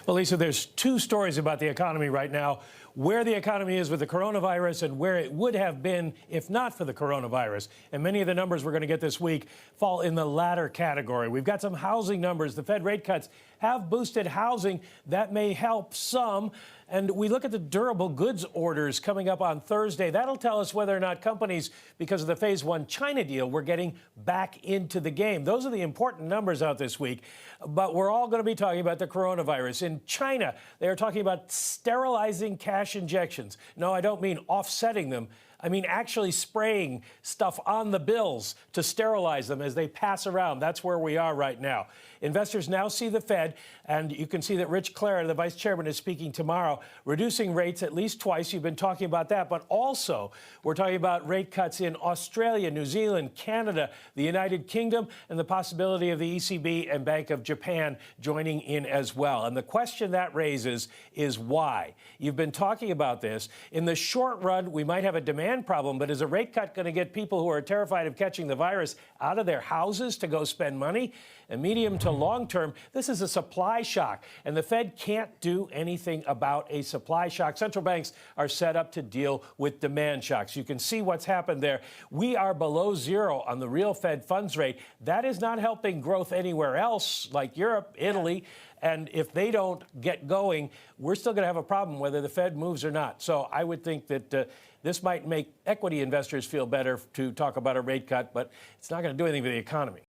Well, Lisa, there's two stories about the economy right now, where the economy is with the coronavirus and where it would have been if not for the coronavirus. And many of the numbers we're going to get this week fall in the latter category. We've got some housing numbers. The Fed rate cuts have boosted housing. That may help some. And we look at the durable goods orders coming up on Thursday. That'll tell us whether or not companies, because of the Phase 1 China deal, we're getting back into the game. Those are the important numbers out this week. But we're all going to be talking about the coronavirus. In China, they are talking about sterilizing cash injections. No, I don't mean offsetting them. I mean actually spraying stuff on the bills to sterilize them as they pass around. That's where we are right now. Investors now see the Fed, and you can see that Rich Clara, the vice chairman, is speaking tomorrow, reducing rates at least twice. You've been talking about that, but also we're talking about rate cuts in Australia, New Zealand, Canada, the United Kingdom, and the possibility of the ECB and Bank of Japan joining in as well. And the question that raises is why? You've been talking about this. In the short run, we might have a demand problem, but is a rate cut going to get people who are terrified of catching the virus out of their houses to go spend money? And medium to long term, this is a supply shock, and the Fed can't do anything about a supply shock. Central banks are set up to deal with demand shocks. You can see what's happened there. We are below zero on the real Fed funds rate. That is not helping growth anywhere else, like Europe, Italy. And if they don't get going, we're still going to have a problem whether the Fed moves or not. So I would think that this might make equity investors feel better to talk about a rate cut, but it's not going to do anything for the economy.